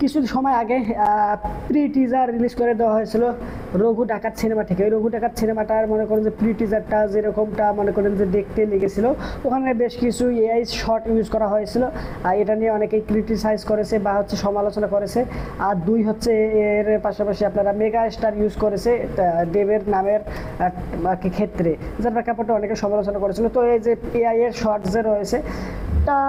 কিছু সময় আগে প্রি টিজার রিলিজ করে দেওয়া হয়েছিল রঘু ডাকাত সিনেমা থেকে। ওই রঘু ডাকাত সিনেমাটার মনে করেন যে প্রি টিজারটা যেরকমটা মনে করেন যে দেখতে লেগেছিল, ওখানে বেশ কিছু এআই শর্ট ইউজ করা হয়েছিল। আর এটা নিয়ে অনেকেই ক্রিটিসাইজ করেছে বা হচ্ছে সমালোচনা করেছে। আর দুই হচ্ছে এর পাশাপাশি আপনারা মেগা স্টার ইউজ করেছে দেবের নামের ক্ষেত্রে, যার প্রেক্ষাপটে অনেকে সমালোচনা করেছিল। তো এই যে এআই এর শর্ট যে রয়েছে তা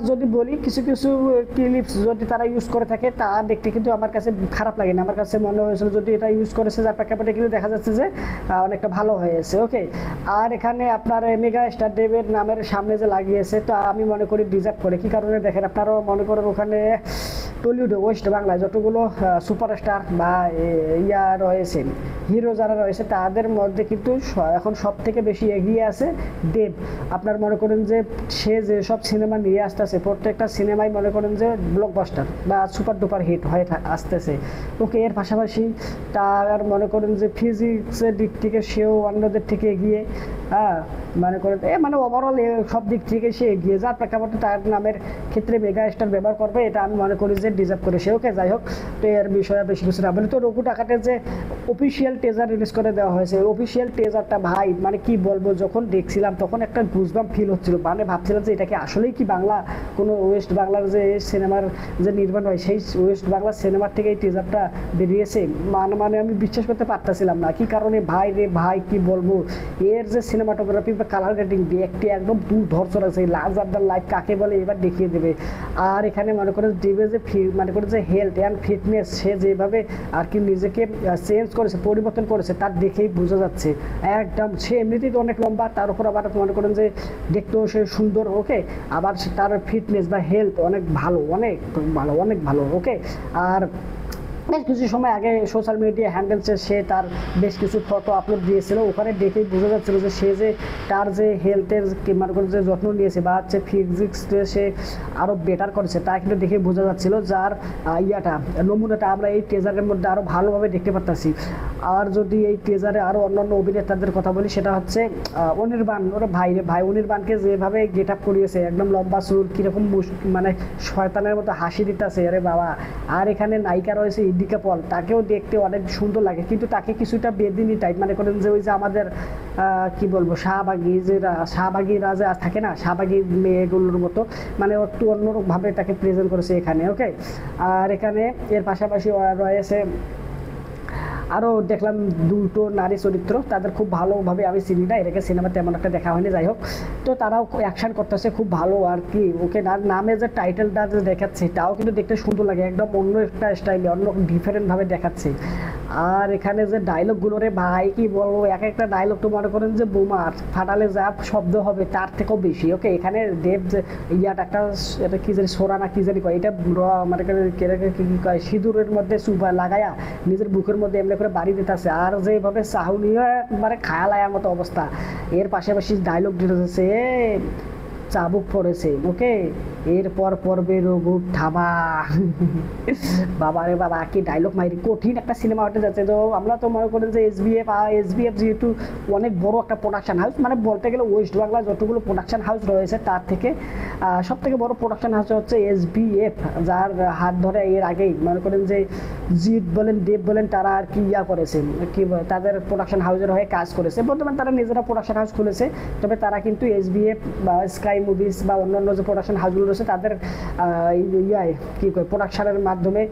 যদি বলি, কিছু কিছু ক্লিপস যদি তারা ইউজ করে থাকে তা দেখতে কিন্তু আমার কাছে খারাপ লাগে না। আমার কাছে মনে হয়েছিল যদি এটা ইউজ করেছে যার প্রেক্ষাপটে কিন্তু দেখা যাচ্ছে যে অনেকটা ভালো হয়েছে। ওকে, আর এখানে আপনার মেগা স্টার দেবের নামের সামনে যে লাগিয়েছে, তো আমি মনে করি ডিজার্ভ করে। কি কারণে দেখেন, আপনারাও মনে করেন ওখানে টলিউডে ওয়েস্ট বাংলায় যতগুলো সুপারস্টার বা ইয়া রয়েছে, হিরো যারা রয়েছে, তাদের মধ্যে কিন্তু এখন সব থেকে বেশি এগিয়ে আছে দেব। আপনার মনে করেন যে সে যে সব সিনেমা নিয়ে আসতেছে, প্রত্যেকটা সিনেমাই মনে করেন যে ব্লকবাস্টার বা সুপার ডুপার হিট হয়ে আসতেছে। ওকে, এর পাশাপাশি তার মনে করেন যে ফিজিক্সের দিক থেকে সেও অন্যদের থেকে এগিয়ে, মনে করেন মানে ওভারঅল সব দিক থেকে সে এগিয়ে, যার প্রেক্ষাপটে তার নামের ক্ষেত্রে মেগা স্টার ব্যবহার করবে, এটা আমি মনে করি যে ডিজার্ভ করে সে। ওকে, যাই হোক, তো এর বিষয়ে বেশি কিছু না বলি। তো রঘু ডাকাতের যে অফিসিয়াল টেজার রিলিজ করে দেওয়া হয়েছে, অফিসিয়াল টেজারটা ভাই মানে কি বলবো, যখন দেখছিলাম তখন একটা গুজবাম্প ফিল হচ্ছিল। মানে ভাবছিলাম যে এটা কি আসলেই কি বাংলা কোনো ওয়েস্ট বাংলার যে সিনেমার যে নির্মাণ হয়, সেই ওয়েস্ট বাংলার সিনেমার থেকে এই টেজারটা বেরিয়েছে। মানে আমি বিশ্বাস করতে পারতেছিলাম না। কি কারণে ভাই রে ভাই, কি বলবো, এর যে সিনেমাটোগ্রাফি বা কালার গ্রেডিং একটি একদম ধৈর্য রাখছে। লার্জার দ্যান লাইফ কাকে বলে এবার দেখিয়ে দেবে। আর এখানে মনে করেন দেবে যে মনে করেন যে হেলথ অ্যান্ড ফিটনেস, সে যেভাবে আর কি নিজেকে চেঞ্জ করেছে, পরিবর্তন করেছে, তার দেখেই বোঝা যাচ্ছে একদম। সে এমনিতেই তো অনেক লম্বা, তার উপর আবার মনে করেন যে দেখতেও সে সুন্দর। ওকে, আবার তার ফিটনেস বা হেলথ অনেক ভালো, অনেক ভালো, অনেক ভালো। ওকে, আর বেশ কিছু সময় আগে সোশ্যাল মিডিয়া হ্যান্ডেলসে সে তার বেশ কিছু ফটো আপলোড দিয়েছিল, ওখানে দেখেই বোঝা যাচ্ছিল যে সে যে তার যে হেলথের মনে করেন যে যত্ন নিয়েছে বা হচ্ছে ফিজিক্সে সে আরও বেটার করেছে, তা কিন্তু দেখে বোঝা যাচ্ছিল। যার নমুনাটা আমরা এই টেজারের মধ্যে আরও ভালোভাবে দেখতে পারতেছি। আর যদি এই টেজারে আরও অন্যান্য অভিনেতাদের কথা বলি, সেটা হচ্ছে অনির্বাণ। ওরা ভাই অনির্বাণকে যেভাবে গেট আপ করিয়েছে, একদম লম্বা চুল, কীরকম মানে শয়তানের মতো হাসি দিতেছে, আরে বাবা। আর এখানে নায়িকা রয়েছে ইদিকা পল, তাকেও দেখতে অনেক সুন্দর লাগে, কিন্তু তাকে কিছুটা বেদিনী টাইপ, মানে করেন যে ওই যে আমাদের কি বলবো শাহবাগী রাজা থাকে না, শাহবাগী মেয়েগুলোর মতো, মানে একটু অন্যভাবে তাকে প্রেজেন্ট করেছে এখানে। ওকে, আর এখানে এর পাশাপাশি রয়েছে আরও দেখলাম দুটো নারী চরিত্র, তাদের খুব ভালোভাবে আমি চিনি না, এটাকে সিনেমা তেমন একটা দেখা হয়নি। যাই হোক, তো তারাও অ্যাকশন করতেছে খুব ভালো আর কি। ওকে, নামে যে টাইটেলটা যে দেখাচ্ছে, তাও কিন্তু দেখতে সুন্দর লাগে, একদম অন্য একটা স্টাইলে, অন্য ডিফারেন্টভাবে দেখাচ্ছে। আর এখানে যে ডায়লগগুলো, রে ভাই কি বলবো, এক একটা ডায়লগ তো মনে করেন যে বোমার ফাটালে যা শব্দ হবে তার থেকেও বেশি। ওকে, এখানে দেব যে একটা এটা কি জানি সোরা না কি জানি কয়, এটা মানে কি কয়, সিঁদুরের মধ্যে সুপা লাগায়া নিজের বুকের মধ্যে এমনি করে বাড়ি দিতেছে, আর যেভাবে চাহুনি মানে খায়ালায়ার মতো অবস্থা। এর পাশাপাশি ডায়লগ দিতেছে চাবুক পড়েছে। ওকে, এরপর পড়বে রঘু ধামা। বাবা রে বাবা, কি ডায়লগ মাইরি, কঠিন একটা সিনেমা হতে যাচ্ছে। তো আমরা তো মনে করেন যে এসবিএফ যেহেতু অনেক বড় একটা প্রোডাকশন হাউস, মানে বলতে গেলে ওয়েস্ট বাংলা যতগুলো প্রোডাকশন হাউস রয়েছে তার থেকে সব থেকে বড় প্রোডাকশন হাউস হচ্ছে এসবিএফ, যার হাত ধরে এর আগেই মনে করেন যে জিৎ বলেন, দেব বলেন, তারা আর কি করেছে, কি তাদের প্রোডাকশন হাউসের হয়ে কাজ করেছে। বর্তমানে তারা নিজেরা প্রোডাকশন হাউস খুলেছে, তবে তারা কিন্তু এসবিএফ বা স্কাই মুভিজ বা অন্যান্য যে প্রোডাকশন হাউসগুলো রয়েছে তাদের কি কয় প্রোডাকশনের মাধ্যমে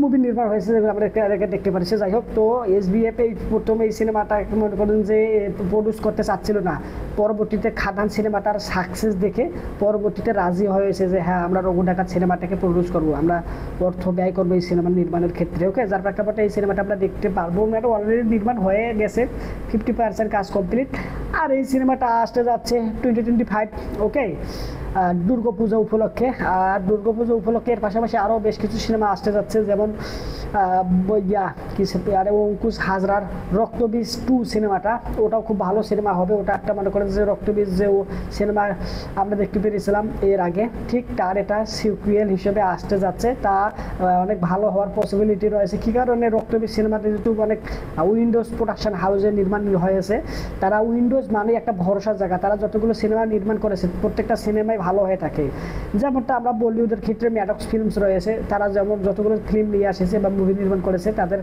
মুভি নির্মাণ হয়েছে, যেগুলো আমরা দেখতে পাচ্ছি। যাই হোক, তো এসবিএফ এই প্রথমে এই সিনেমাটা মনে করেন যে প্রডিউস করতে চাচ্ছিল না, পরবর্তীতে খাদান সিনেমাটার সাকসেস দেখে পরবর্তীতে রাজি হয়েছে যে হ্যাঁ, আমরা রঘু ডাকাত সিনেমাটাকে প্রডিউস করবো, আমরা অর্থ ব্যয় করবো এই সিনেমার নির্মাণের ক্ষেত্রে। ওকে, যার প্রেক্ষাপটে এই সিনেমাটা আমরা দেখতে পারবো। এটা অলরেডি নির্মাণ হয়ে গেছে, 50% কাজ কমপ্লিট। আর এই সিনেমাটা আসতে যাচ্ছে 2025। ওকে, দুর্গাপূজা উপলক্ষে। আর দুর্গাপূজা উপলক্ষে এর পাশাপাশি আরও বেশ কিছু সিনেমা আসতে যাচ্ছে, যেমন আরে অঙ্কুশ হাজরার রক্তবীজ 2 সিনেমাটা, ওটাও খুব ভালো সিনেমা হবে। ওটা একটা মনে করেন যে রক্তবীজ যে সিনেমা আমরা দেখতে পেরেছিলাম এর আগে, ঠিক তার এটা সিকুয়েল হিসেবে আসতে যাচ্ছে, তা অনেক ভালো হওয়ার পসিবিলিটি রয়েছে। কী কারণে, রক্তবীজ সিনেমাটা যেহেতু অনেক উইন্ডোজ প্রোডাকশন হাউসে নির্মাণ হয়েছে, তারা উইন্ডোজ মানে একটা ভরসার জায়গা, তারা যতগুলো সিনেমা নির্মাণ করেছে প্রত্যেকটা সিনেমায় ভালো হয়ে থাকে। যেমনটা আমরা বলিউডের ক্ষেত্রে ম্যাডক্স ফিল্মস রয়েছে, তারা যেমন যতগুলো ফিল্ম নিয়ে আসেছে বা মুভি নির্মাণ করেছে তাদের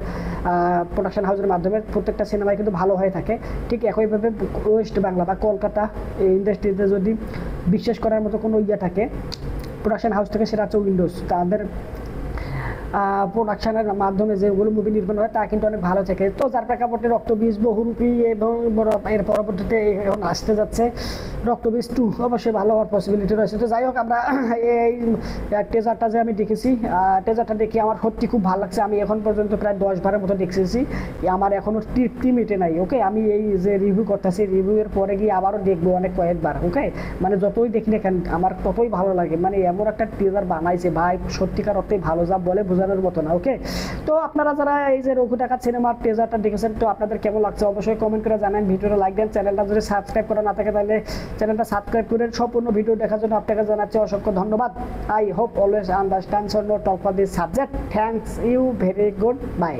প্রোডাকশন হাউসের মাধ্যমে প্রত্যেকটা সিনেমায় কিন্তু ভালো হয়ে থাকে। ঠিক একইভাবে ওয়েস্ট বাংলা বা কলকাতা এই ইন্ডাস্ট্রিতে যদি বিশ্বাস করার মতো কোনো ইয়ে থাকে প্রোডাকশন হাউস থেকে, সেটা হচ্ছে উইন্ডোজ। তাদের প্রোডাকশনের মাধ্যমে যেগুলো মুভি নির্মাণ হয় তা কিন্তু অনেক ভালো থাকে। তো যার প্রেক্ষাপটে রক্তবীজ, বহুরূপী এবং এর পরবর্তীতে এখন আসতে যাচ্ছে রক্তবীজ 2, অবশ্যই ভালো হওয়ার পসিবিলিটি রয়েছে। তো যাই হোক, আমরা এই টেজারটা যে আমি দেখেছি, টেজারটা দেখে আমার সত্যি খুব ভালো লাগছে। আমি এখন পর্যন্ত প্রায় 10 বারের মতো দেখেছি, আমার এখনও তৃপ্তি মেটে নাই। ওকে, আমি এই যে রিভিউ করতেছি, রিভিউয়ের পরে গিয়ে আবারও দেখবো অনেক কয়েকবার। ওকে, মানে যতই দেখি না কেন আমার ততই ভালো লাগে। মানে এমন একটা টেজার বানাইছে ভাই, সত্যিকার অর্থেই ভালো, যা বলে বোঝানোর মতো না। ওকে, তো আপনারা যারা এই যে রঘু ডাকাত সিনেমার টেজারটা দেখেছেন, তো আপনাদের কেমন লাগছে অবশ্যই কমেন্ট করে জানান। ভিডিওটা লাইক দেন, চ্যানেলটা যদি সাবস্ক্রাইব করা না থাকে তাহলে চ্যানেলটা সাবস্ক্রাইব করে সম্পূর্ণ ভিডিও দেখার জন্য আপনাকে জানাচ্ছি অসংখ্য ধন্যবাদ। I hope always understands or no talk for this subject. Thanks you very good by.